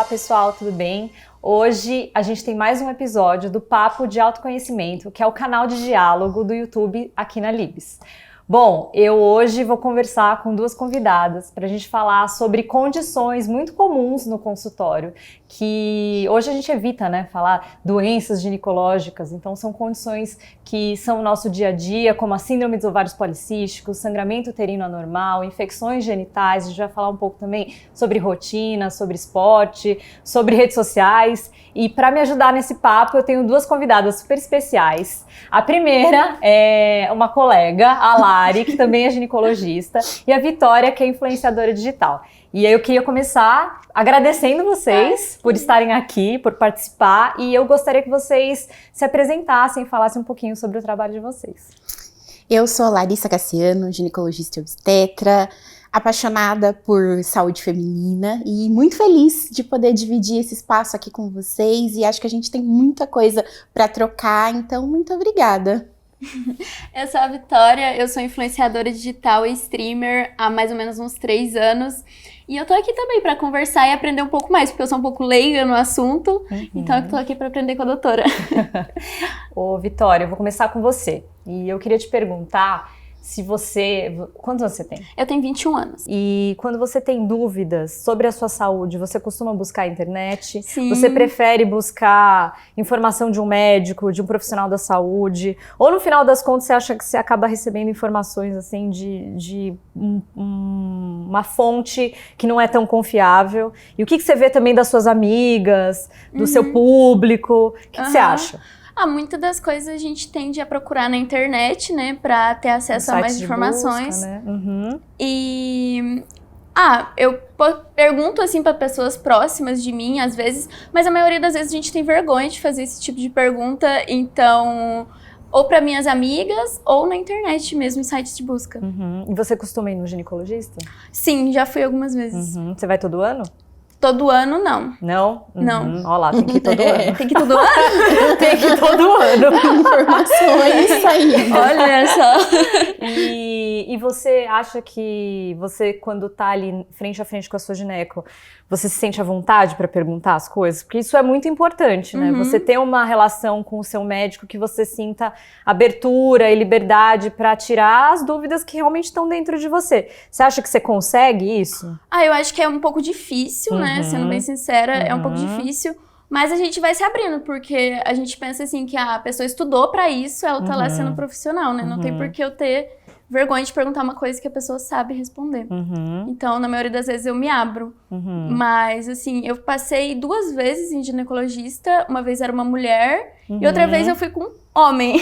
pessoal, tudo bem? Hoje a gente tem mais um episódio do Papo de Autoconhecimento, que é o canal de diálogo do YouTube aqui na Libs. Bom, eu hoje vou conversar com duas convidadas para a gente falar sobre condições muito comuns no consultório, que hoje a gente evita, né, falar doenças ginecológicas, então são condições que são o nosso dia a dia, como a síndrome dos ovários policísticos, sangramento uterino anormal, infecções genitais. A gente vai falar um pouco também sobre rotina, sobre esporte, sobre redes sociais. E para me ajudar nesse papo, eu tenho duas convidadas super especiais. A primeira é uma colega, a Lari, que também é ginecologista, e a Vitória, que é influenciadora digital. E aí eu queria começar agradecendo vocês por estarem aqui, por participar, e eu gostaria que vocês se apresentassem e falassem um pouquinho sobre o trabalho de vocês. Eu sou Larissa Cassiano, ginecologista e obstetra, apaixonada por saúde feminina e muito feliz de poder dividir esse espaço aqui com vocês, e acho que a gente tem muita coisa para trocar, então muito obrigada. Eu sou a Vitória, eu sou influenciadora digital e streamer há mais ou menos uns 3 anos. E eu tô aqui também para conversar e aprender um pouco mais, porque eu sou um pouco leiga no assunto, então eu tô aqui para aprender com a doutora. Ô, Vitória, eu vou começar com você. E eu queria te perguntar se você... Quantos anos você tem? Eu tenho 21 anos. E quando você tem dúvidas sobre a sua saúde, você costuma buscar a internet? Sim. Você prefere buscar informação de um médico, de um profissional da saúde? Ou no final das contas você acha que você acaba recebendo informações assim de uma fonte que não é tão confiável? E o que você vê também das suas amigas, do seu público? O que você acha? Muitas das coisas a gente tende a procurar na internet, né, pra ter acesso a mais informações. Busca, né? E eu pergunto assim para pessoas próximas de mim, às vezes, mas a maioria das vezes a gente tem vergonha de fazer esse tipo de pergunta, então, ou para minhas amigas, ou na internet mesmo, em sites de busca. E você costuma ir no ginecologista? Sim, já fui algumas vezes. Você vai todo ano? Todo ano, não. Não? Não. Olha lá, tem que ir todo ano. Tem que ir todo ano? Tem que ir todo ano. Informações aí. Olha só. E você acha que você, quando tá ali frente a frente com a sua gineco, você se sente à vontade para perguntar as coisas? Porque isso é muito importante, né? Você ter uma relação com o seu médico que você sinta abertura e liberdade para tirar as dúvidas que realmente estão dentro de você. Você acha que você consegue isso? Eu acho que é um pouco difícil, né? Sendo bem sincera, é um pouco difícil. Mas a gente vai se abrindo, porque a gente pensa assim que a pessoa estudou pra isso, ela tá lá sendo profissional, né? Não tem por que eu ter vergonha de perguntar uma coisa que a pessoa sabe responder. Então, na maioria das vezes, eu me abro. Mas, assim, eu passei 2 vezes em ginecologista. Uma vez era uma mulher e outra vez eu fui com um homem.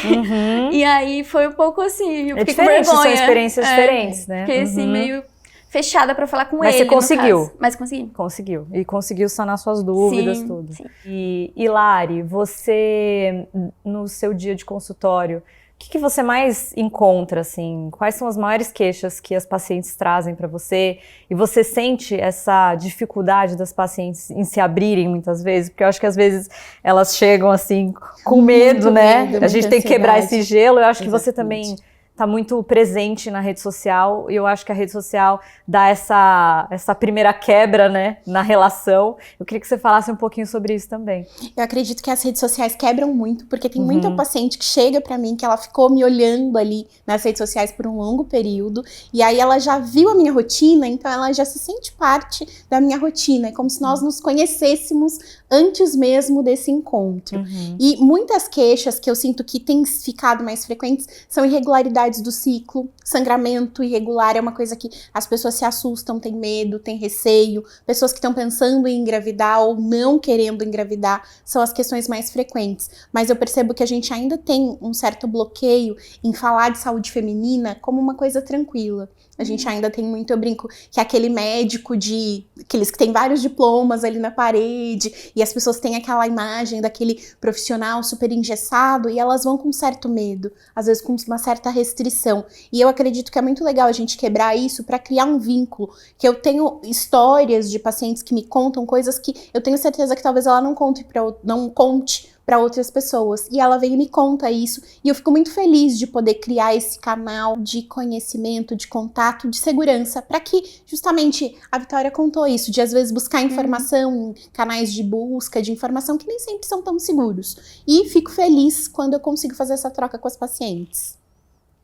E aí foi um pouco assim, eu fiquei com vergonha. São experiências diferentes, né? Fiquei assim, meio fechada pra falar com Mas ele. Mas você conseguiu? Mas consegui. Conseguiu. E conseguiu sanar suas dúvidas, tudo. Sim. E Lari, você, no seu dia de consultório, o que você mais encontra, assim? Quais são as maiores queixas que as pacientes trazem para você? E você sente essa dificuldade das pacientes em se abrirem muitas vezes? Porque eu acho que às vezes elas chegam assim com medo, né? A gente tem que quebrar esse gelo. Eu acho que você também está muito presente na rede social, e eu acho que a rede social dá essa primeira quebra, né, na relação. Eu queria que você falasse um pouquinho sobre isso também. Eu acredito que as redes sociais quebram muito, porque tem muita paciente que chega pra mim, que ela ficou me olhando ali nas redes sociais por um longo período, e aí ela já viu a minha rotina, então ela já se sente parte da minha rotina. É como se nós nos conhecêssemos antes mesmo desse encontro. E muitas queixas que eu sinto que têm ficado mais frequentes são irregularidades do ciclo. Sangramento irregular é uma coisa que as pessoas se assustam, têm medo, têm receio. Pessoas que estão pensando em engravidar ou não querendo engravidar são as questões mais frequentes. Mas eu percebo que a gente ainda tem um certo bloqueio em falar de saúde feminina como uma coisa tranquila. A gente ainda tem muito, eu brinco, que é aquele médico aqueles que tem vários diplomas ali na parede, e as pessoas têm aquela imagem daquele profissional super engessado, e elas vão com um certo medo, às vezes com uma certa restrição. E eu acredito que é muito legal a gente quebrar isso para criar um vínculo, que eu tenho histórias de pacientes que me contam coisas que eu tenho certeza que talvez ela não conte para outras pessoas. E ela vem e me conta isso, e eu fico muito feliz de poder criar esse canal de conhecimento, de contato, de segurança, para que justamente a Vitória contou isso, de às vezes buscar informação em canais de busca, de informação que nem sempre são tão seguros. E fico feliz quando eu consigo fazer essa troca com as pacientes.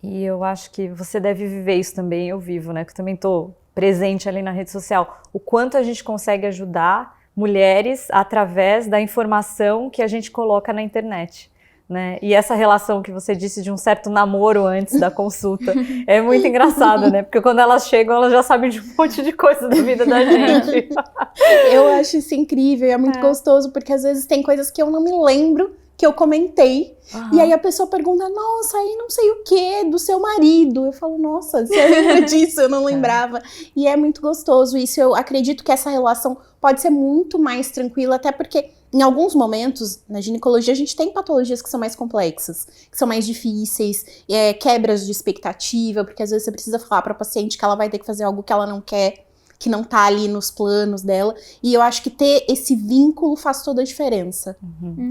E eu acho que você deve viver isso também, eu vivo, né? Que eu também estou presente ali na rede social. O quanto a gente consegue ajudar mulheres através da informação que a gente coloca na internet, né? E essa relação que você disse de um certo namoro antes da consulta é muito engraçada, né? Porque quando elas chegam, elas já sabem de um monte de coisa da vida da gente. Eu acho isso incrível, é muito gostoso, porque às vezes tem coisas que eu não me lembro que eu comentei, e aí a pessoa pergunta, nossa, aí não sei o que, do seu marido. Eu falo, nossa, você lembra disso? Eu não lembrava. E é muito gostoso isso. Eu acredito que essa relação pode ser muito mais tranquila, até porque em alguns momentos, na ginecologia, a gente tem patologias que são mais complexas, que são mais difíceis, quebras de expectativa, porque às vezes você precisa falar para a paciente que ela vai ter que fazer algo que ela não quer, que não tá ali nos planos dela, e eu acho que ter esse vínculo faz toda a diferença.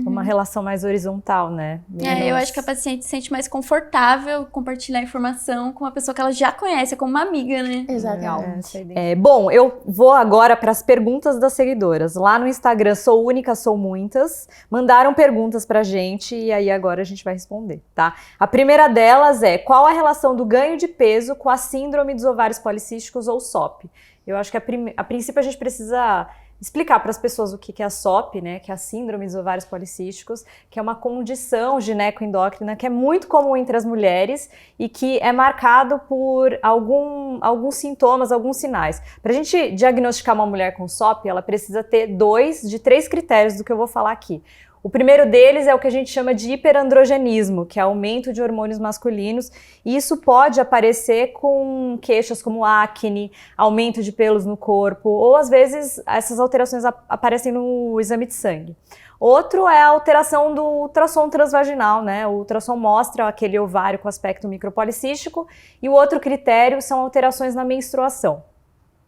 Uma relação mais horizontal, né? Eu acho que a paciente se sente mais confortável compartilhar informação com uma pessoa que ela já conhece, como uma amiga, né? Exatamente. Bom, eu vou agora para as perguntas das seguidoras. Lá no Instagram, Sou Única, Sou Muitas, mandaram perguntas pra gente, e aí agora a gente vai responder, tá? A primeira delas é, qual a relação do ganho de peso com a síndrome dos ovários policísticos ou SOP? Eu acho que a princípio a gente precisa explicar para as pessoas o que é a SOP, né, que é a síndrome dos ovários policísticos, que é uma condição ginecoendócrina que é muito comum entre as mulheres e que é marcado por alguns sintomas, alguns sinais. Para a gente diagnosticar uma mulher com SOP, ela precisa ter 2 de 3 critérios do que eu vou falar aqui. O primeiro deles é o que a gente chama de hiperandrogenismo, que é aumento de hormônios masculinos, e isso pode aparecer com queixas como acne, aumento de pelos no corpo, ou às vezes essas alterações aparecem no exame de sangue. Outro é a alteração do ultrassom transvaginal, né? O ultrassom mostra aquele ovário com aspecto micropolicístico, e o outro critério são alterações na menstruação,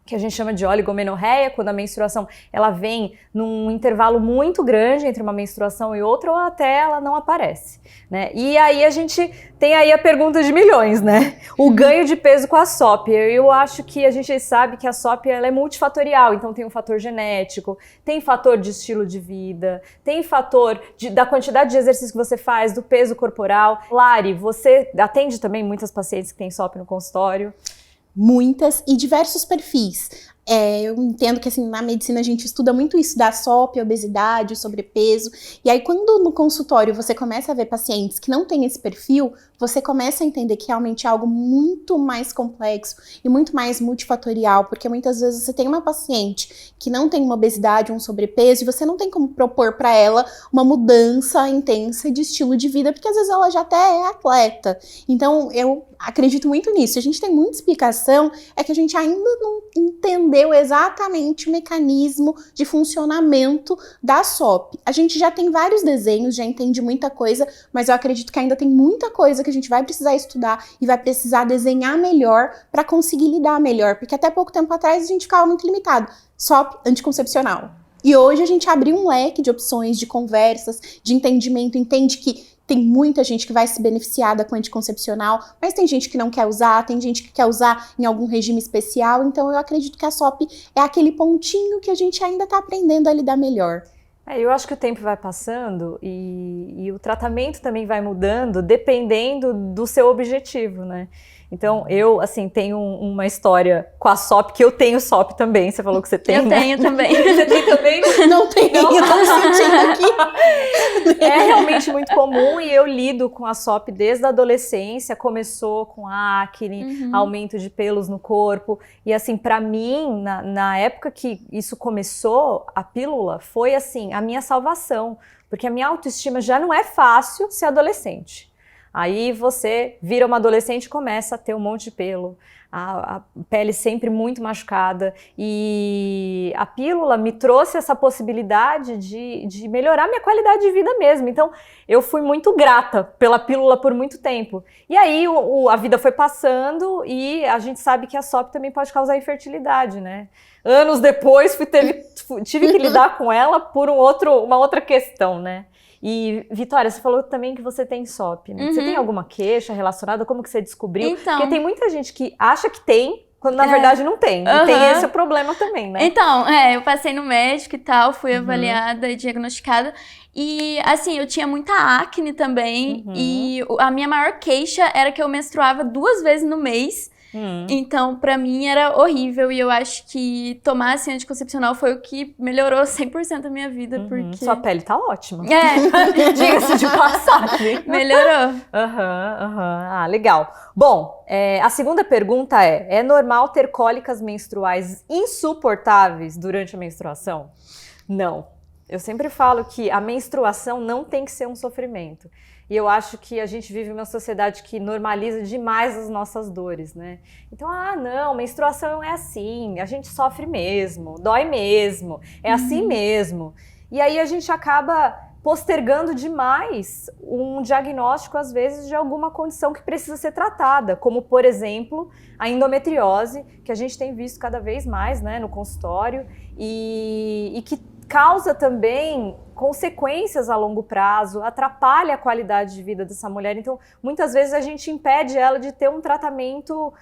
que a gente chama de oligomenorreia, quando a menstruação ela vem num intervalo muito grande entre uma menstruação e outra, ou até ela não aparece, né? E aí a gente tem aí a pergunta de milhões, né? O ganho de peso com a SOP. Eu acho que a gente sabe que a SOP ela é multifatorial, então tem um fator genético, tem fator de estilo de vida, tem fator da quantidade de exercício que você faz, do peso corporal. Lari, você atende também muitas pacientes que têm SOP no consultório? Muitas e diversos perfis. Eu entendo que assim, na medicina a gente estuda muito isso da SOP, obesidade, sobrepeso, e aí quando no consultório você começa a ver pacientes que não têm esse perfil, você começa a entender que realmente é algo muito mais complexo e muito mais multifatorial, porque muitas vezes você tem uma paciente que não tem uma obesidade, um sobrepeso, e você não tem como propor para ela uma mudança intensa de estilo de vida, porque às vezes ela já até é atleta. Então eu acredito muito nisso. A gente tem muita explicação, é que a gente ainda não entendeu exatamente o mecanismo de funcionamento da SOP. A gente já tem vários desenhos, já entende muita coisa, mas eu acredito que ainda tem muita coisa que a gente vai precisar estudar e vai precisar desenhar melhor para conseguir lidar melhor, porque até pouco tempo atrás a gente ficava muito limitado. SOP anticoncepcional. E hoje a gente abriu um leque de opções, de conversas, de entendimento, entende que tem muita gente que vai se beneficiar da anticoncepcional, mas tem gente que não quer usar, tem gente que quer usar em algum regime especial, então eu acredito que a SOP é aquele pontinho que a gente ainda está aprendendo a lidar melhor. Eu acho que o tempo vai passando e o tratamento também vai mudando dependendo do seu objetivo, né? Então, eu, assim, tenho uma história com a SOP, que eu tenho SOP também. Você falou que você tem, Eu tenho também. Você tem também? Não tenho, eu tô sentindo aqui. É realmente muito comum e eu lido com a SOP desde a adolescência. Começou com acne, aumento de pelos no corpo. E, assim, pra mim, na época que isso começou, a pílula foi, assim, a minha salvação. Porque a minha autoestima já não é fácil ser adolescente. Aí você vira uma adolescente e começa a ter um monte de pelo, a pele sempre muito machucada, e a pílula me trouxe essa possibilidade de melhorar minha qualidade de vida mesmo. Então eu fui muito grata pela pílula por muito tempo. E aí a vida foi passando e a gente sabe que a SOP também pode causar infertilidade, né? Anos depois tive que lidar com ela por uma outra questão, né? E, Vitória, você falou também que você tem SOP, né? Você tem alguma queixa relacionada? Como que você descobriu? Então, porque tem muita gente que acha que tem, quando na verdade não tem. E tem esse problema também, né? Então, eu passei no médico e tal, fui avaliada e diagnosticada. E, assim, eu tinha muita acne também. E a minha maior queixa era que eu menstruava 2 vezes no mês. Então, pra mim, era horrível. E eu acho que tomar, assim, anticoncepcional foi o que melhorou 100% a minha vida, porque... Sua pele tá ótima. Diga-se de passagem. Melhorou. Ah, legal. Bom, a segunda pergunta é normal ter cólicas menstruais insuportáveis durante a menstruação? Não. Eu sempre falo que a menstruação não tem que ser um sofrimento. E eu acho que a gente vive uma sociedade que normaliza demais as nossas dores, né? Então, não, menstruação é assim, a gente sofre mesmo, dói mesmo, é assim mesmo. E aí a gente acaba postergando demais um diagnóstico, às vezes, de alguma condição que precisa ser tratada, como, por exemplo, a endometriose, que a gente tem visto cada vez mais, né, no consultório, e que causa também consequências a longo prazo, atrapalha a qualidade de vida dessa mulher. Então, muitas vezes a gente impede ela de ter um tratamento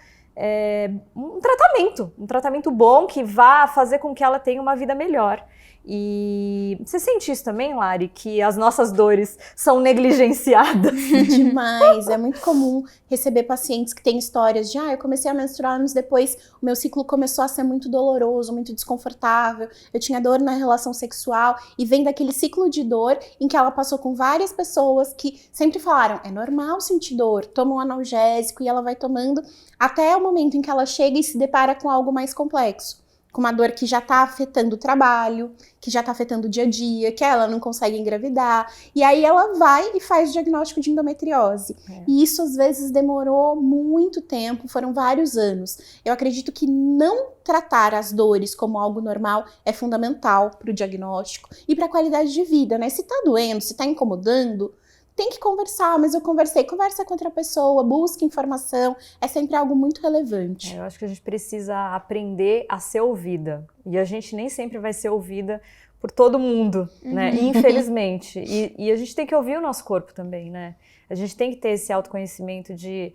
bom que vá fazer com que ela tenha uma vida melhor. E você sente isso também, Lari, que as nossas dores são negligenciadas? Demais, é muito comum receber pacientes que têm histórias de eu comecei a menstruar anos depois, o meu ciclo começou a ser muito doloroso, muito desconfortável, eu tinha dor na relação sexual, e vem daquele ciclo de dor em que ela passou com várias pessoas que sempre falaram, é normal sentir dor, toma um analgésico, e ela vai tomando até o momento em que ela chega e se depara com algo mais complexo. Com uma dor que já está afetando o trabalho, que já está afetando o dia a dia, que ela não consegue engravidar. E aí ela vai e faz o diagnóstico de endometriose. E isso às vezes demorou muito tempo, foram vários anos. Eu acredito que não tratar as dores como algo normal é fundamental para o diagnóstico e para a qualidade de vida, né? Se está doendo, se está incomodando, tem que conversar, mas eu conversa com outra pessoa, busca informação, é sempre algo muito relevante. Eu acho que a gente precisa aprender a ser ouvida, e a gente nem sempre vai ser ouvida por todo mundo, né, infelizmente, e a gente tem que ouvir o nosso corpo também, né, a gente tem que ter esse autoconhecimento de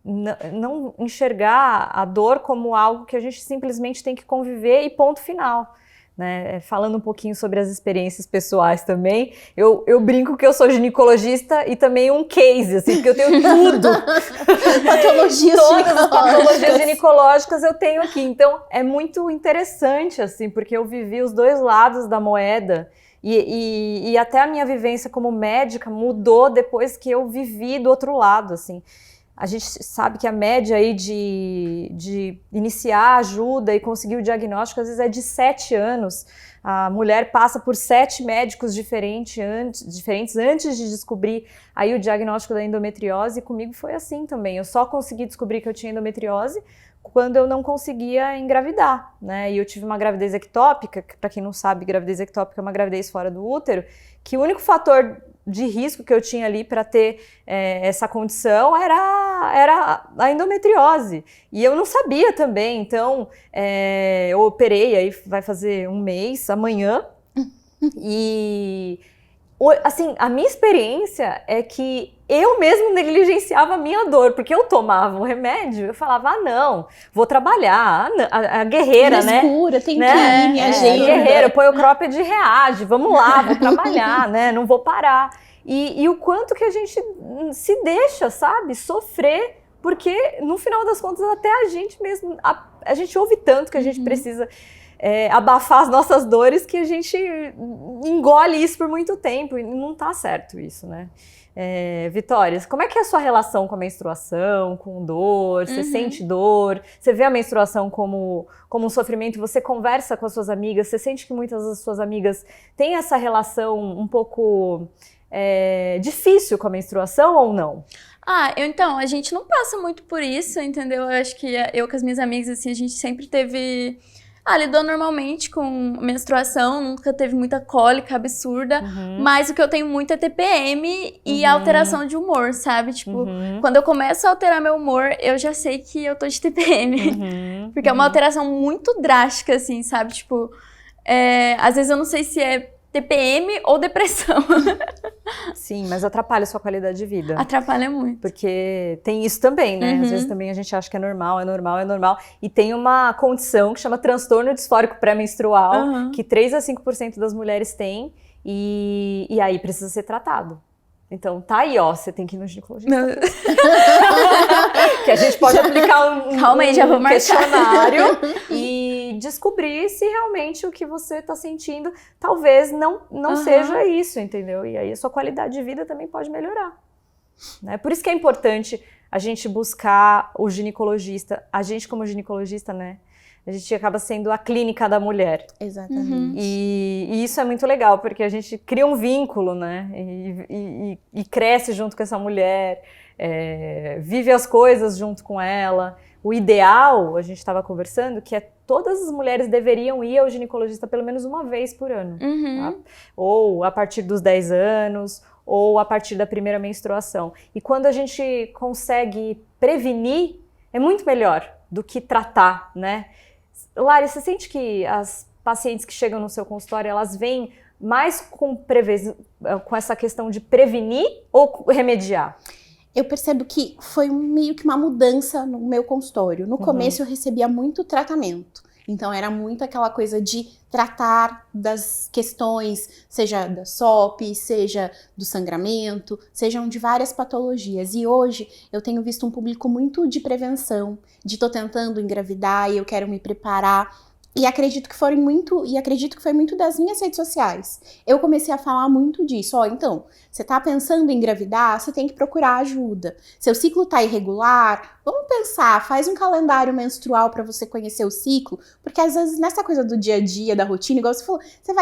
não enxergar a dor como algo que a gente simplesmente tem que conviver e ponto final. Né? Falando um pouquinho sobre as experiências pessoais também, eu brinco que eu sou ginecologista e também um case, assim, porque eu tenho tudo. Todas as patologias ginecológicas eu tenho aqui, então é muito interessante, assim, porque eu vivi os dois lados da moeda e até a minha vivência como médica mudou depois que eu vivi do outro lado, assim. A gente sabe que a média aí de iniciar ajuda e conseguir o diagnóstico, às vezes é de 7 anos. A mulher passa por 7 médicos diferentes antes de descobrir aí o diagnóstico da endometriose, e comigo foi assim também. Eu só consegui descobrir que eu tinha endometriose quando eu não conseguia engravidar, né? E eu tive uma gravidez ectópica, que para quem não sabe, gravidez ectópica é uma gravidez fora do útero, que o único fator de risco que eu tinha ali para ter essa condição era a endometriose. E eu não sabia também, então eu operei, aí vai fazer 1 mês, amanhã, e assim, a minha experiência é que eu mesmo negligenciava a minha dor, porque eu tomava o remédio, eu falava, não, vou trabalhar, a guerreira, né? Escura, tem que ir, minha agenda. Guerreira, põe o cropped, reage, vamos lá, vou trabalhar, né? Não vou parar. E o quanto que a gente se deixa, sabe, sofrer, porque no final das contas até a gente mesmo, a gente ouve tanto que a gente precisa abafar as nossas dores, que a gente engole isso por muito tempo, e não tá certo isso, né? Vitória, como é que é a sua relação com a menstruação, com dor? Você sente dor? Você vê a menstruação como um sofrimento? Você conversa com as suas amigas? Você sente que muitas das suas amigas têm essa relação um pouco difícil com a menstruação ou não? Então, a gente não passa muito por isso, entendeu? Eu acho que eu com as minhas amigas, assim, a gente sempre teve... lidou normalmente com menstruação, nunca teve muita cólica absurda, mas o que eu tenho muito é TPM e alteração de humor, sabe? Tipo, quando eu começo a alterar meu humor, eu já sei que eu tô de TPM. Porque é uma alteração muito drástica, assim, sabe? Tipo, às vezes eu não sei se é TPM ou depressão. Sim, mas atrapalha a sua qualidade de vida. Atrapalha muito. Porque tem isso também, né? Às vezes também a gente acha que é normal. E tem uma condição que chama transtorno disfórico pré-menstrual, que 3 a 5% das mulheres têm, e aí precisa ser tratado. Então, tá aí, ó, você tem que ir no ginecologista. Que a gente pode aplicar um questionário e descobrir se realmente o que você tá sentindo talvez não seja isso, entendeu? E aí a sua qualidade de vida também pode melhorar. Né? Por isso que é importante a gente buscar o ginecologista. A gente, como ginecologista, né? A gente acaba sendo a clínica da mulher. Exatamente. E isso é muito legal, porque a gente cria um vínculo, né? E cresce junto com essa mulher, vive as coisas junto com ela. O ideal, a gente estava conversando, que todas as mulheres deveriam ir ao ginecologista pelo menos uma vez por ano. Tá? Ou a partir dos 10 anos, ou a partir da primeira menstruação. E quando a gente consegue prevenir, é muito melhor do que tratar, né? Lari, você sente que as pacientes que chegam no seu consultório, elas vêm mais com essa questão de prevenir ou remediar? Eu percebo que foi meio que uma mudança no meu consultório. No começo eu recebia muito tratamento. Então era muito aquela coisa de tratar das questões, seja da SOP, seja do sangramento, sejam de várias patologias. E hoje eu tenho visto um público muito de prevenção, de tô tentando engravidar e eu quero me preparar. E acredito que foi muito das minhas redes sociais. Eu comecei a falar muito disso. Então, você tá pensando em engravidar, você tem que procurar ajuda. Seu ciclo tá irregular, vamos pensar, faz um calendário menstrual para você conhecer o ciclo, porque às vezes nessa coisa do dia a dia, da rotina, igual você falou, você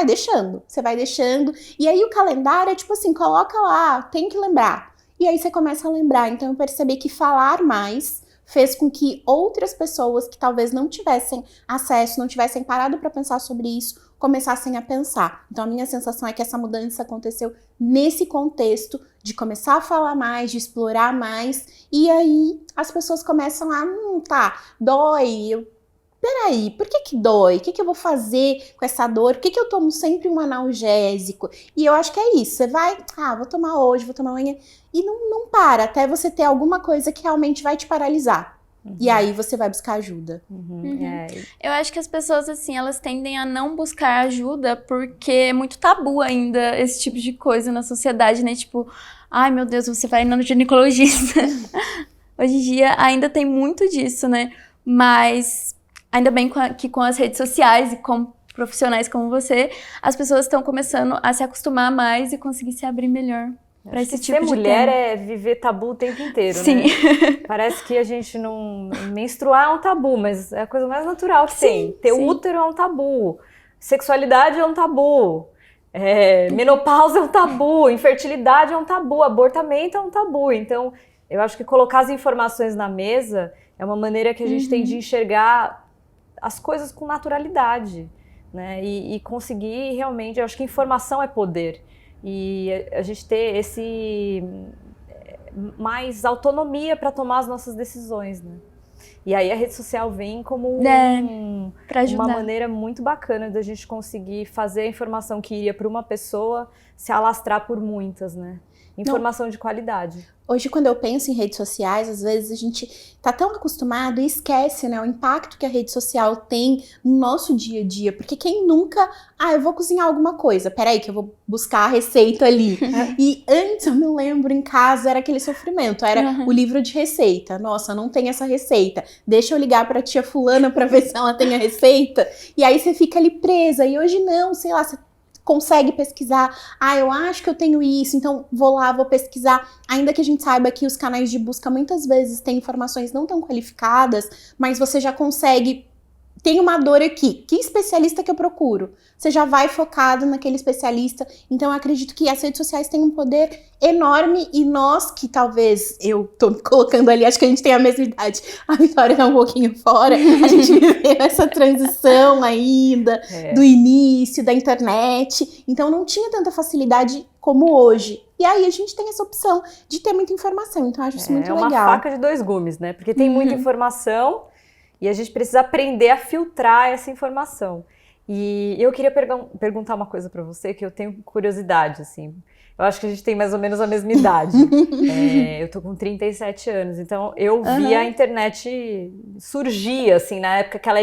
vai deixando, e aí o calendário é tipo assim, coloca lá, tem que lembrar. E aí você começa a lembrar. Então eu percebi que falar mais fez com que outras pessoas que talvez não tivessem acesso, não tivessem parado para pensar sobre isso, começassem a pensar. Então a minha sensação é que essa mudança aconteceu nesse contexto de começar a falar mais, de explorar mais, e aí as pessoas começam a, dói, peraí, por que dói? O que eu vou fazer com essa dor? Por que eu tomo sempre um analgésico? E eu acho que é isso, você vai, vou tomar hoje, vou tomar amanhã, e não para, até você ter alguma coisa que realmente vai te paralisar. E aí você vai buscar ajuda. Eu acho que as pessoas, assim, elas tendem a não buscar ajuda porque é muito tabu ainda esse tipo de coisa na sociedade, né? Tipo, ai meu Deus, você vai indo no ginecologista. Hoje em dia ainda tem muito disso, né? Mas ainda bem que com as redes sociais e com profissionais como você, as pessoas estão começando a se acostumar mais e conseguir se abrir melhor. Pra esse tipo de mulher tema. é viver tabu o tempo inteiro, Sim. né? Parece que a gente não... Menstruar é um tabu, mas é a coisa mais natural que tem. Ter útero é um tabu. Sexualidade é um tabu. Menopausa é um tabu. Infertilidade é um tabu. Abortamento é um tabu. Então, eu acho que colocar as informações na mesa é uma maneira que a gente tem de enxergar as coisas com naturalidade, né? E conseguir realmente... Eu acho que informação é poder. E a gente ter mais autonomia para tomar as nossas decisões, né? E aí a rede social vem como uma maneira muito bacana da gente conseguir fazer a informação que iria para uma pessoa se alastrar por muitas, né? Informação de qualidade. Hoje, quando eu penso em redes sociais, às vezes a gente tá tão acostumado e esquece, né, o impacto que a rede social tem no nosso dia a dia. Porque quem nunca, eu vou cozinhar alguma coisa, peraí que eu vou buscar a receita ali. E antes, eu me lembro, em casa era aquele sofrimento, era o livro de receita. Nossa, não tem essa receita. Deixa eu ligar pra tia fulana pra ver se ela tem a receita. E aí você fica ali presa. E hoje não, sei lá, você consegue pesquisar, eu acho que eu tenho isso, então vou lá, vou pesquisar, ainda que a gente saiba que os canais de busca muitas vezes têm informações não tão qualificadas, mas você já consegue, tem uma dor aqui, que especialista que eu procuro? Você já vai focado naquele especialista, então eu acredito que as redes sociais têm um poder enorme e nós que talvez, eu tô me colocando ali, acho que a gente tem a mesma idade, a Vitória tá um pouquinho fora, a gente viveu essa transição ainda, do início da internet, então não tinha tanta facilidade como hoje. E aí a gente tem essa opção de ter muita informação, então eu acho isso muito legal. É uma faca de dois gumes, né? Porque tem muita informação e a gente precisa aprender a filtrar essa informação. E eu queria perguntar uma coisa pra você, que eu tenho curiosidade, assim. Eu acho que a gente tem mais ou menos a mesma idade. Eu tô com 37 anos, então eu vi a internet surgir, assim, na época que ela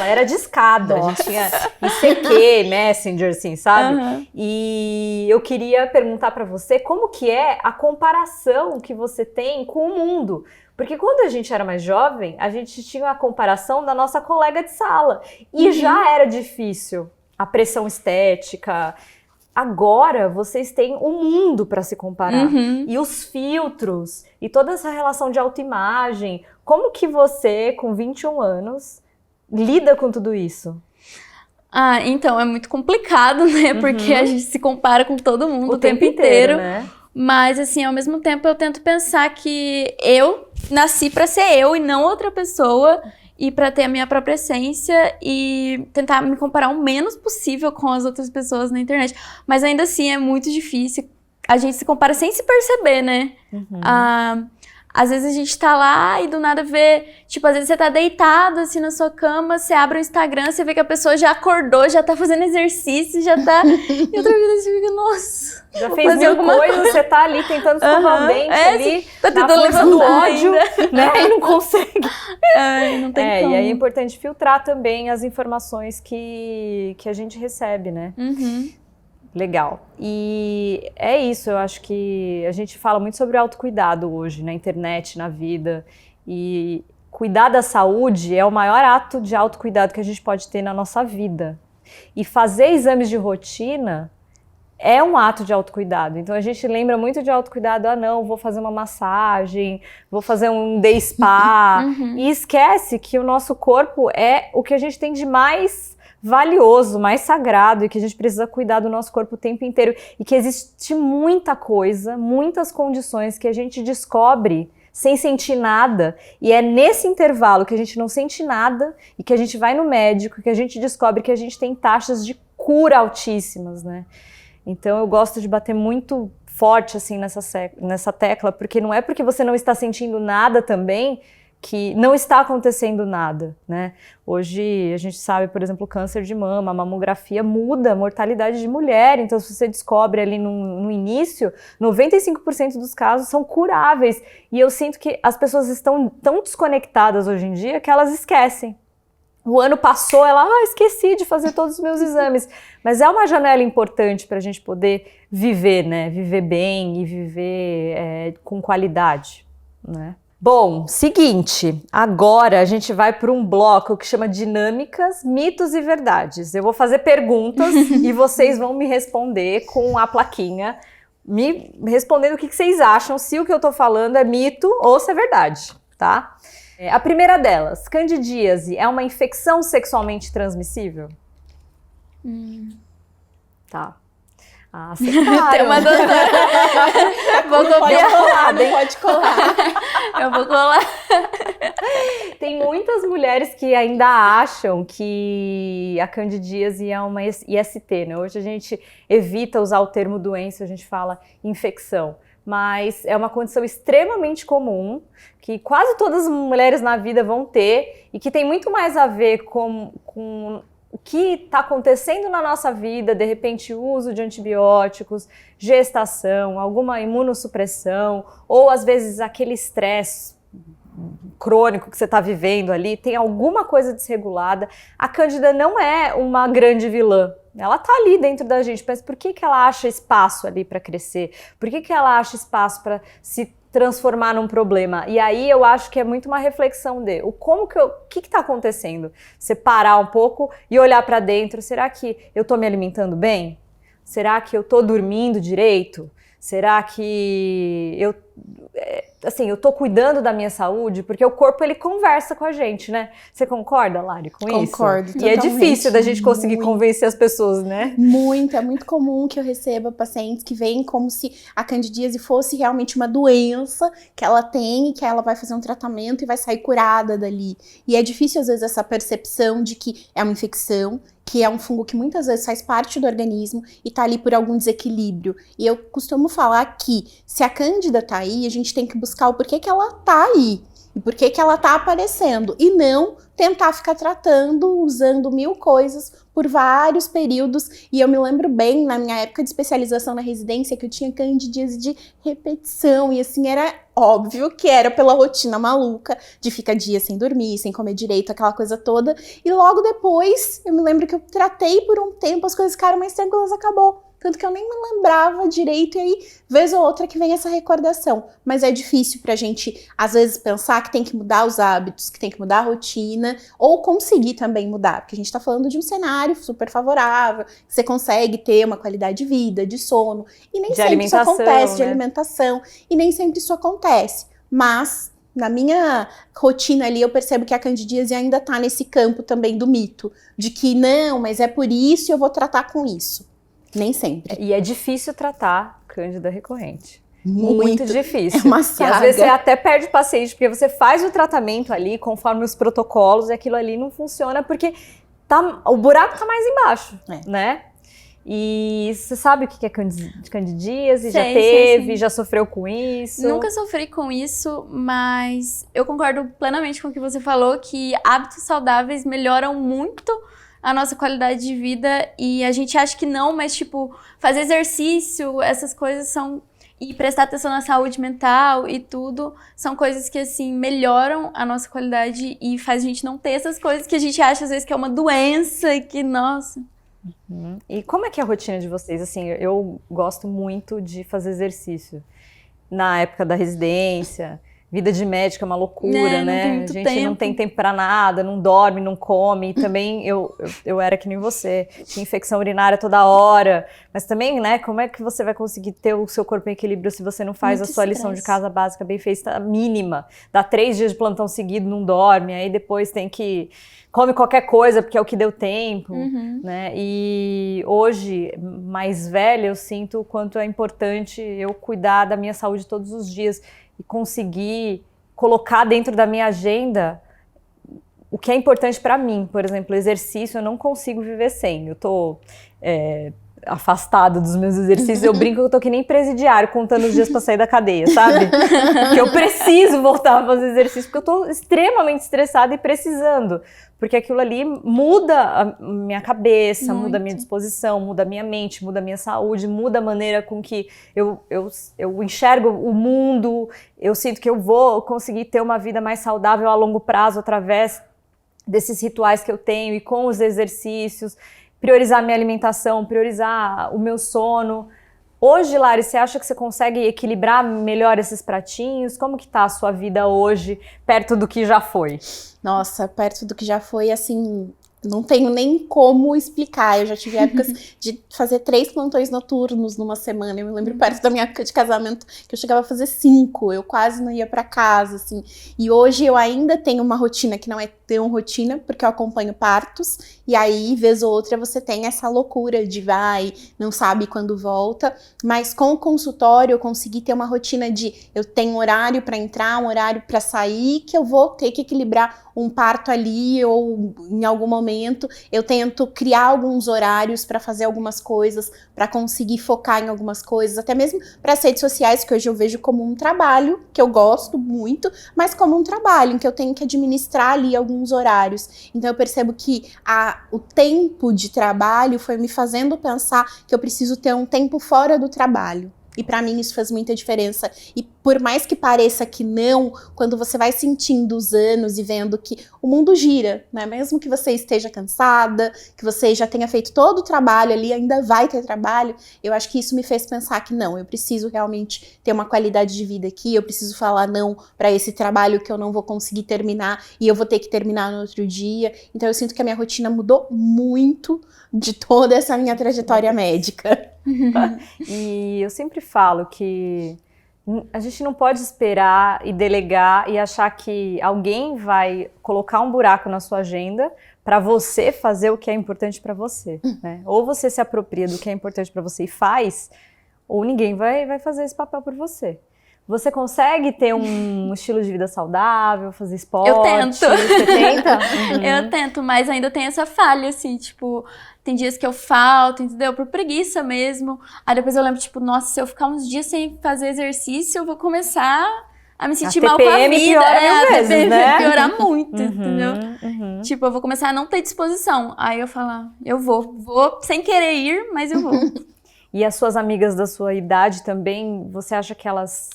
era discada. A gente tinha ICQ, Messenger, assim, sabe? E eu queria perguntar pra você como que é a comparação que você tem com o mundo. Porque quando a gente era mais jovem, a gente tinha a comparação da nossa colega de sala. E já era difícil a pressão estética. Agora, vocês têm um mundo para se comparar. E os filtros, e toda essa relação de autoimagem. Como que você, com 21 anos, lida com tudo isso? Então, é muito complicado, né? Porque a gente se compara com todo mundo o tempo inteiro. Né? Mas, assim, ao mesmo tempo, eu tento pensar que eu nasci para ser eu e não outra pessoa. E para ter a minha própria essência e tentar me comparar o menos possível com as outras pessoas na internet. Mas ainda assim é muito difícil. A gente se compara sem se perceber, né? Às vezes a gente tá lá e do nada vê... Tipo, às vezes você tá deitado assim na sua cama, você abre o Instagram, você vê que a pessoa já acordou, já tá fazendo exercício, já tá... E outra vida você fica, nossa... Já fez mil coisas, você tá ali tentando escovar o dente ali, tá tentando levantar do ódio, né? E não consegue. Não tem como. E aí é importante filtrar também as informações que a gente recebe, né? Legal. E é isso, eu acho que a gente fala muito sobre autocuidado hoje, na internet, na vida. E cuidar da saúde é o maior ato de autocuidado que a gente pode ter na nossa vida. E fazer exames de rotina é um ato de autocuidado. Então a gente lembra muito de autocuidado, vou fazer uma massagem, vou fazer um day spa. E esquece que o nosso corpo é o que a gente tem de mais valioso, mais sagrado, e que a gente precisa cuidar do nosso corpo o tempo inteiro. E que existe muita coisa, muitas condições que a gente descobre sem sentir nada, e é nesse intervalo que a gente não sente nada e que a gente vai no médico, que a gente descobre que a gente tem taxas de cura altíssimas, né? Então eu gosto de bater muito forte assim nessa tecla, porque não é porque você não está sentindo nada também que não está acontecendo nada, né? Hoje a gente sabe, por exemplo, o câncer de mama, a mamografia muda a mortalidade de mulher, então se você descobre ali no início, 95% dos casos são curáveis, e eu sinto que as pessoas estão tão desconectadas hoje em dia que elas esquecem. O ano passou, ela, esqueci de fazer todos os meus exames. Mas é uma janela importante para a gente poder viver, né? Viver bem e viver com qualidade, né? Bom, seguinte, agora a gente vai para um bloco que chama Dinâmicas, Mitos e Verdades. Eu vou fazer perguntas e vocês vão me responder com a plaquinha, me respondendo o que vocês acham, se o que eu tô falando é mito ou se é verdade, tá? A primeira delas, candidíase é uma infecção sexualmente transmissível? Tá. Acertaram. Tem uma doutora. Pode colar. Eu vou colar. Tem muitas mulheres que ainda acham que a candidíase é uma IST, né? Hoje a gente evita usar o termo doença, a gente fala infecção. Mas é uma condição extremamente comum, que quase todas as mulheres na vida vão ter, e que tem muito mais a ver com o que está acontecendo na nossa vida, de repente o uso de antibióticos, gestação, alguma imunossupressão, ou às vezes aquele estresse crônico que você está vivendo ali, tem alguma coisa desregulada. A Cândida não é uma grande vilã. Ela tá ali dentro da gente, mas por que ela acha espaço ali para crescer? Por que ela acha espaço para se transformar num problema? E aí eu acho que é muito uma reflexão de o que está acontecendo? Você parar um pouco e olhar para dentro. Será que eu estou me alimentando bem? Será que eu estou dormindo direito? Será que eu tô cuidando da minha saúde? Porque o corpo, ele conversa com a gente, né? Você concorda, Lari, com isso? Concordo, E é difícil da gente conseguir convencer as pessoas, né? Muito, é muito comum que eu receba pacientes que veem como se a candidíase fosse realmente uma doença que ela tem e que ela vai fazer um tratamento e vai sair curada dali. E é difícil, às vezes, essa percepção de que é uma infecção, que é um fungo que muitas vezes faz parte do organismo e tá ali por algum desequilíbrio. E eu costumo falar que se a cândida tá aí, a gente tem que buscar o porquê que ela tá aí. E por que ela tá aparecendo? E não tentar ficar tratando, usando 1000 coisas por vários períodos. E eu me lembro bem, na minha época de especialização na residência, que eu tinha candidíase de repetição. E assim, era óbvio que era pela rotina maluca de ficar dias sem dormir, sem comer direito, aquela coisa toda. E logo depois, eu me lembro que eu tratei por um tempo, as coisas ficaram mais tranquilas, acabou. Tanto que eu nem me lembrava direito, e aí, vez ou outra, que vem essa recordação. Mas é difícil pra gente, às vezes, pensar que tem que mudar os hábitos, que tem que mudar a rotina, ou conseguir também mudar. Porque a gente tá falando de um cenário super favorável, que você consegue ter uma qualidade de vida, de sono, e nem sempre isso acontece, né? De alimentação, e nem sempre isso acontece. Mas na minha rotina ali, eu percebo que a candidíase ainda tá nesse campo também do mito, de que não, mas é por isso e eu vou tratar com isso. Nem sempre. E é difícil tratar cândida recorrente. Muito difícil. É uma saga. E às vezes você até perde o paciente, porque você faz o tratamento ali, conforme os protocolos, e aquilo ali não funciona, porque o buraco tá mais embaixo, né? E você sabe o que é candidíase? Já teve, sim. Já sofreu com isso? Nunca sofri com isso, mas eu concordo plenamente com o que você falou, que hábitos saudáveis melhoram muito a nossa qualidade de vida, e a gente acha que não, mas tipo, fazer exercício, essas coisas são, e prestar atenção na saúde mental e tudo, são coisas que assim, melhoram a nossa qualidade e faz a gente não ter essas coisas que a gente acha às vezes que é uma doença e que, nossa... E como é que é a rotina de vocês? Assim, eu gosto muito de fazer exercício. Na época da residência, vida de médica é uma loucura, né? A gente não tem tempo pra nada, não dorme, não come. E também eu era que nem você, tinha infecção urinária toda hora. Mas também, né, como é que você vai conseguir ter o seu corpo em equilíbrio se você não faz a sua lição de casa básica bem feita, mínima? Dá 3 dias de plantão seguido, não dorme, aí depois tem que... come qualquer coisa, porque é o que deu tempo, né? E hoje, mais velha, eu sinto o quanto é importante eu cuidar da minha saúde todos os dias e conseguir colocar dentro da minha agenda o que é importante para mim. Por exemplo, exercício eu não consigo viver sem. Eu tô afastada dos meus exercícios, eu brinco que eu tô que nem presidiário, contando os dias pra sair da cadeia, sabe? Que eu preciso voltar a fazer exercício, porque eu tô extremamente estressada e precisando. Porque aquilo ali muda a minha cabeça, muda a minha disposição, muda a minha mente, muda a minha saúde, muda a maneira com que eu enxergo o mundo. Eu sinto que eu vou conseguir ter uma vida mais saudável a longo prazo através desses rituais que eu tenho e com os exercícios. Priorizar a minha alimentação, priorizar o meu sono. Hoje, Lari, você acha que você consegue equilibrar melhor esses pratinhos? Como que tá a sua vida hoje, perto do que já foi? Nossa, perto do que já foi, assim, não tenho nem como explicar. Eu já tive épocas de fazer 3 plantões noturnos numa semana. Eu me lembro perto da minha época de casamento que eu chegava a fazer 5. Eu quase não ia pra casa, assim. E hoje eu ainda tenho uma rotina que não é tão rotina, porque eu acompanho partos. E aí, vez ou outra, você tem essa loucura de vai, não sabe quando volta. Mas com o consultório, eu consegui ter uma rotina de eu tenho um horário pra entrar, um horário pra sair, que eu vou ter que equilibrar um parto ali ou em algum momento. Eu tento criar alguns horários para fazer algumas coisas, para conseguir focar em algumas coisas, até mesmo para as redes sociais, que hoje eu vejo como um trabalho, que eu gosto muito, mas como um trabalho em que eu tenho que administrar ali alguns horários. Então eu percebo que o tempo de trabalho foi me fazendo pensar que eu preciso ter um tempo fora do trabalho. E pra mim isso faz muita diferença. E por mais que pareça que não, quando você vai sentindo os anos e vendo que o mundo gira, né? Mesmo que você esteja cansada, que você já tenha feito todo o trabalho ali, ainda vai ter trabalho, eu acho que isso me fez pensar que não, eu preciso realmente ter uma qualidade de vida aqui, eu preciso falar não pra esse trabalho que eu não vou conseguir terminar e eu vou ter que terminar no outro dia. Então eu sinto que a minha rotina mudou muito de toda essa minha trajetória médica. E eu sempre falo que a gente não pode esperar e delegar e achar que alguém vai colocar um buraco na sua agenda para você fazer o que é importante para você, né? Ou você se apropria do que é importante para você e faz, ou ninguém vai fazer esse papel por você. Você consegue ter um estilo de vida saudável, fazer esporte? Eu tento. Você tenta? Eu tento, mas ainda tem essa falha, assim, tipo, tem dias que eu falto, entendeu? Por preguiça mesmo. Aí depois eu lembro, tipo, nossa, se eu ficar uns dias sem fazer exercício, eu vou começar a me sentir mal com a TPM vida, piora né? mil A vezes, TPM né? vai piorar muito, entendeu? Uhum. Tipo, eu vou começar a não ter disposição. Aí eu falo, eu vou sem querer ir, mas eu vou. E as suas amigas da sua idade também, você acha que elas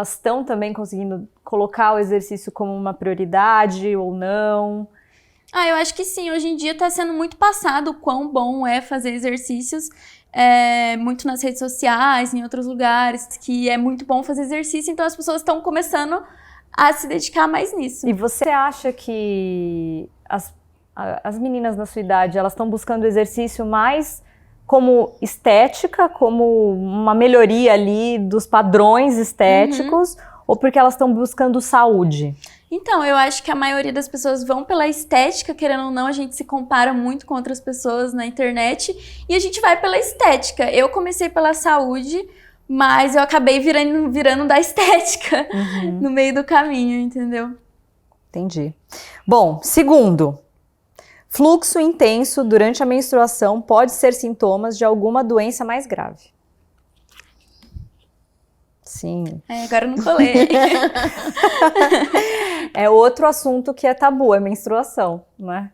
estão também conseguindo colocar o exercício como uma prioridade ou não? Eu acho que sim. Hoje em dia tá sendo muito passado o quão bom é fazer exercícios, muito nas redes sociais, em outros lugares, que é muito bom fazer exercício, então as pessoas estão começando a se dedicar mais nisso. E você acha que as meninas da sua idade, elas estão buscando exercício mais como estética, como uma melhoria ali dos padrões estéticos, ou porque elas estão buscando saúde? Então, eu acho que a maioria das pessoas vão pela estética, querendo ou não, a gente se compara muito com outras pessoas na internet, e a gente vai pela estética. Eu comecei pela saúde, mas eu acabei virando da estética no meio do caminho, entendeu? Entendi. Bom, segundo, fluxo intenso durante a menstruação pode ser sintomas de alguma doença mais grave. Sim. Agora eu não colei. É outro assunto que é tabu, é menstruação, né?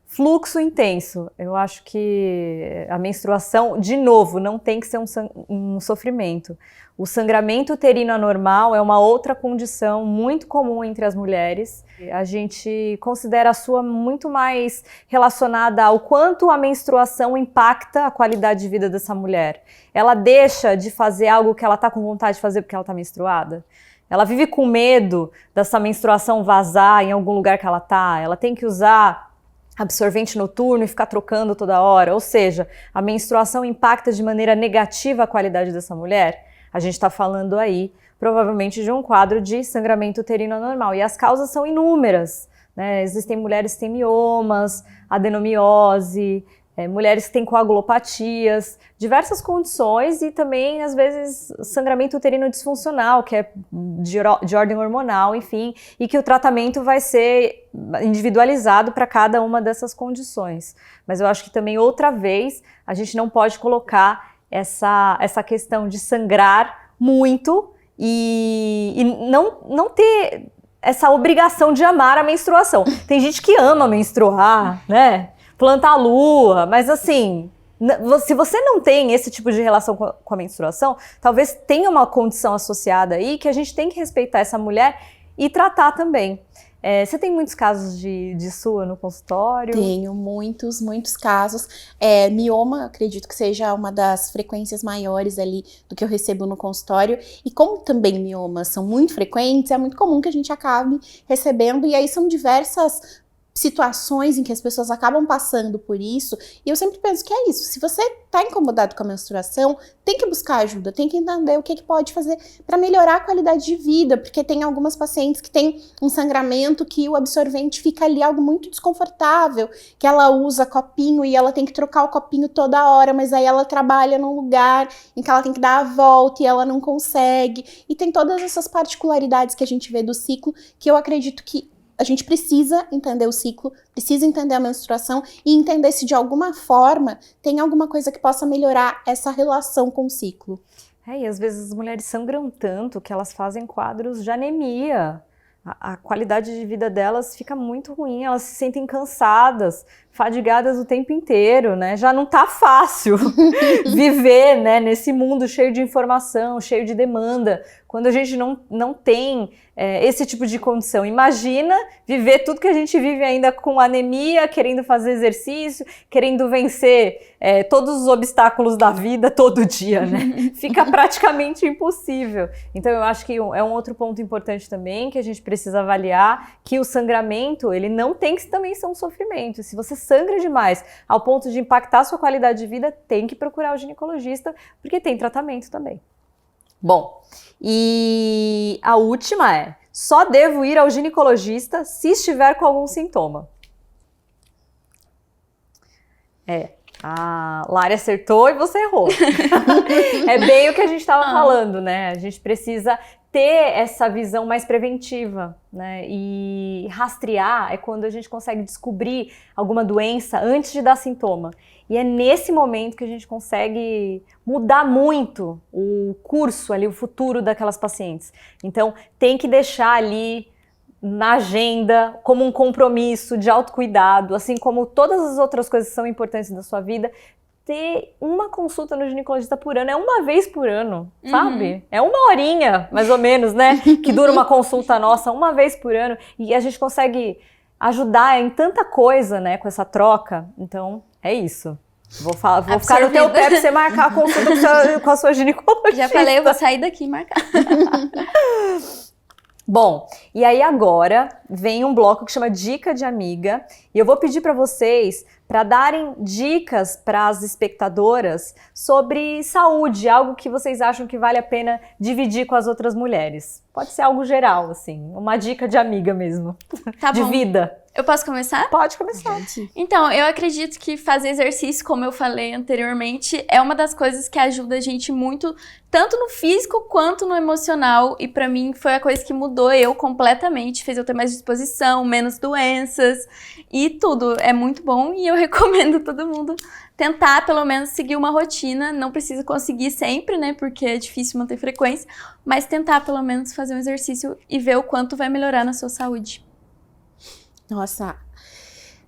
Fluxo intenso. Eu acho que a menstruação, de novo, não tem que ser um sofrimento. O sangramento uterino anormal é uma outra condição muito comum entre as mulheres. A gente considera a sua muito mais relacionada ao quanto a menstruação impacta a qualidade de vida dessa mulher. Ela deixa de fazer algo que ela está com vontade de fazer porque ela está menstruada? Ela vive com medo dessa menstruação vazar em algum lugar que ela está? Ela tem que usar absorvente noturno e ficar trocando toda hora? Ou seja, a menstruação impacta de maneira negativa a qualidade dessa mulher? A gente está falando aí, provavelmente, de um quadro de sangramento uterino anormal. E as causas são inúmeras, né? Existem mulheres que têm miomas, adenomiose, mulheres que têm coagulopatias, diversas condições e também, às vezes, sangramento uterino disfuncional, que é de ordem hormonal, enfim, e que o tratamento vai ser individualizado para cada uma dessas condições. Mas eu acho que também, outra vez, a gente não pode colocar essa questão de sangrar muito e não ter essa obrigação de amar a menstruação. Tem gente que ama menstruar, né? Planta a lua, mas assim, se você não tem esse tipo de relação com a menstruação, talvez tenha uma condição associada aí que a gente tem que respeitar essa mulher e tratar também. Você tem muitos casos de SUA no consultório? Tenho muitos casos. Mioma, acredito que seja uma das frequências maiores ali do que eu recebo no consultório. E como também miomas são muito frequentes, é muito comum que a gente acabe recebendo. E aí são diversas situações em que as pessoas acabam passando por isso, e eu sempre penso que é isso, se você tá incomodado com a menstruação, tem que buscar ajuda, tem que entender o que pode fazer para melhorar a qualidade de vida, porque tem algumas pacientes que têm um sangramento que o absorvente fica ali algo muito desconfortável, que ela usa copinho e ela tem que trocar o copinho toda hora, mas aí ela trabalha num lugar em que ela tem que dar a volta e ela não consegue, e tem todas essas particularidades que a gente vê do ciclo, que eu acredito que a gente precisa entender o ciclo, precisa entender a menstruação e entender se de alguma forma tem alguma coisa que possa melhorar essa relação com o ciclo. E às vezes as mulheres sangram tanto que elas fazem quadros de anemia. A qualidade de vida delas fica muito ruim, elas se sentem cansadas, fadigadas o tempo inteiro, né? Já não tá fácil viver, né, nesse mundo cheio de informação, cheio de demanda, quando a gente não tem esse tipo de condição. Imagina viver tudo que a gente vive ainda com anemia, querendo fazer exercício, querendo vencer todos os obstáculos da vida todo dia, né? Fica praticamente impossível. Então eu acho que é um outro ponto importante também, que a gente precisa avaliar, que o sangramento, ele não tem que também ser um sofrimento. Se você sangra demais ao ponto de impactar a sua qualidade de vida, tem que procurar o ginecologista, porque tem tratamento também. Bom, e a última é: só devo ir ao ginecologista se estiver com algum sintoma. A Lari acertou e você errou. É bem o que a gente estava falando, né? A gente precisa ter essa visão mais preventiva, né? E rastrear é quando a gente consegue descobrir alguma doença antes de dar sintoma. E é nesse momento que a gente consegue mudar muito o curso ali, o futuro daquelas pacientes. Então, tem que deixar ali na agenda como um compromisso de autocuidado, assim como todas as outras coisas que são importantes da sua vida, ter uma consulta no ginecologista por ano, é uma vez por ano, sabe? É uma horinha, mais ou menos, né? Que dura uma consulta nossa, uma vez por ano, e a gente consegue ajudar em tanta coisa, né, com essa troca. Então, é isso. Vou ficar no teu pé pra você marcar a consulta com a sua ginecologista. Já falei, eu vou sair daqui e marcar. Bom, e aí agora vem um bloco que chama Dica de Amiga, e eu vou pedir para vocês para darem dicas para as espectadoras sobre saúde, algo que vocês acham que vale a pena dividir com as outras mulheres. Pode ser algo geral, assim, uma dica de amiga mesmo, Tá de bom. vida. Eu posso começar? Pode começar. Então, eu acredito que fazer exercício, como eu falei anteriormente, é uma das coisas que ajuda a gente muito, tanto no físico quanto no emocional. E pra mim foi a coisa que mudou eu completamente, fez eu ter mais disposição, menos doenças e tudo. É muito bom e eu recomendo todo mundo tentar pelo menos seguir uma rotina. Não precisa conseguir sempre, né? Porque é difícil manter frequência, mas tentar pelo menos fazer um exercício e ver o quanto vai melhorar na sua saúde. Nossa,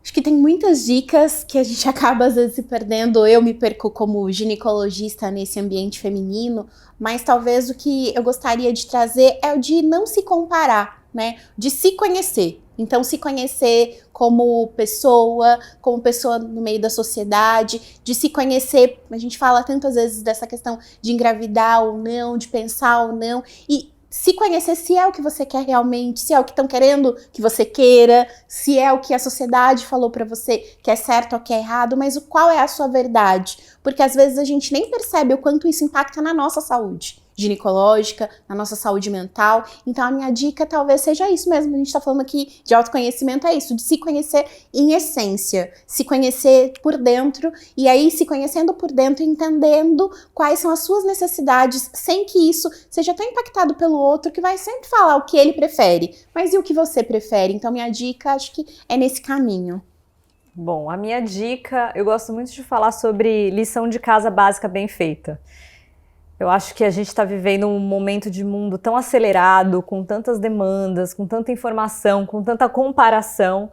acho que tem muitas dicas que a gente acaba às vezes se perdendo. Eu me perco como ginecologista nesse ambiente feminino, mas talvez o que eu gostaria de trazer é o de não se comparar, né? De se conhecer. Então, se conhecer como pessoa no meio da sociedade, de se conhecer, a gente fala tantas vezes dessa questão de engravidar ou não, de pensar ou não, e se conhecer se é o que você quer realmente, se é o que estão querendo que você queira, se é o que a sociedade falou pra você que é certo ou que é errado, mas qual é a sua verdade? Porque às vezes a gente nem percebe o quanto isso impacta na nossa saúde ginecológica, na nossa saúde mental. Então a minha dica talvez seja isso mesmo, a gente tá falando aqui de autoconhecimento, é isso, de se conhecer em essência, se conhecer por dentro, e aí se conhecendo por dentro, entendendo quais são as suas necessidades, sem que isso seja tão impactado pelo outro, que vai sempre falar o que ele prefere, mas e o que você prefere? Então minha dica, acho que é nesse caminho. Bom, a minha dica, eu gosto muito de falar sobre lição de casa básica bem feita. Eu acho que a gente está vivendo um momento de mundo tão acelerado, com tantas demandas, com tanta informação, com tanta comparação,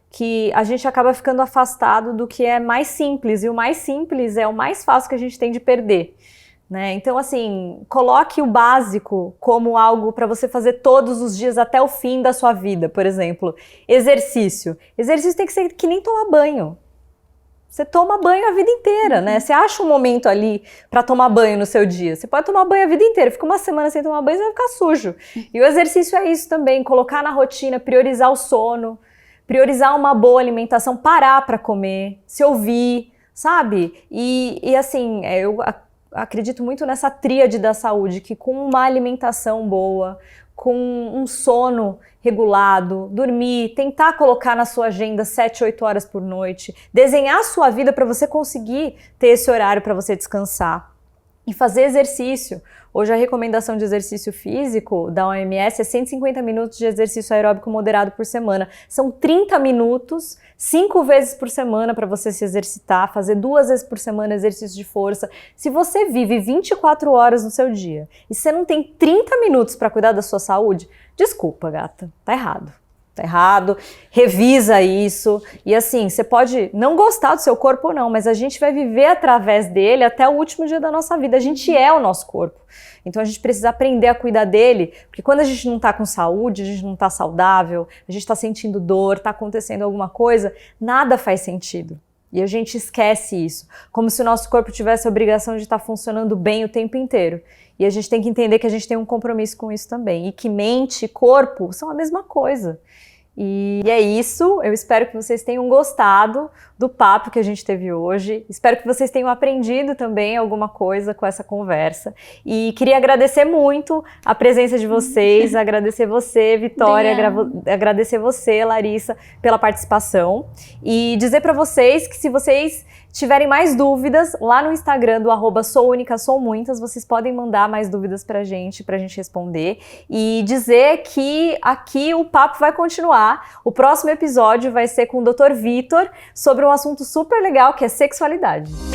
que a gente acaba ficando afastado do que é mais simples, e o mais simples é o mais fácil que a gente tem de perder, né? Então, assim, coloque o básico como algo para você fazer todos os dias até o fim da sua vida. Por exemplo, exercício. Exercício tem que ser que nem tomar banho. Você toma banho a vida inteira, né? Você acha um momento ali para tomar banho no seu dia. Você pode tomar banho a vida inteira. Fica uma semana sem tomar banho, você vai ficar sujo. E o exercício é isso também, colocar na rotina, priorizar o sono, priorizar uma boa alimentação, parar para comer, se ouvir, sabe? E assim, eu acredito muito nessa tríade da saúde, que com uma alimentação boa, com um sono regulado, dormir, tentar colocar na sua agenda 7, 8 horas por noite, desenhar a sua vida para você conseguir ter esse horário para você descansar e fazer exercício. Hoje a recomendação de exercício físico da OMS é 150 minutos de exercício aeróbico moderado por semana. São 30 minutos, 5 vezes por semana para você se exercitar, fazer 2 vezes por semana exercício de força. Se você vive 24 horas no seu dia e você não tem 30 minutos para cuidar da sua saúde, desculpa, gata, tá errado. Tá errado, revisa isso. E assim, você pode não gostar do seu corpo ou não, mas a gente vai viver através dele até o último dia da nossa vida. A gente é o nosso corpo. Então a gente precisa aprender a cuidar dele, porque quando a gente não tá com saúde, a gente não tá saudável, a gente tá sentindo dor, tá acontecendo alguma coisa, nada faz sentido. E a gente esquece isso, como se o nosso corpo tivesse a obrigação de estar funcionando bem o tempo inteiro. E a gente tem que entender que a gente tem um compromisso com isso também. E que mente e corpo são a mesma coisa. E é isso, eu espero que vocês tenham gostado do papo que a gente teve hoje. Espero que vocês tenham aprendido também alguma coisa com essa conversa. E queria agradecer muito a presença de vocês, agradecer você, Vitória, agradecer você, Larissa, pela participação. E dizer para vocês que se vocês tiverem mais dúvidas, lá no Instagram do @souunica_sou_muitas, vocês podem mandar mais dúvidas pra gente responder. E dizer que aqui o papo vai continuar. tá? O próximo episódio vai ser com o Dr. Vitor sobre um assunto super legal que é sexualidade.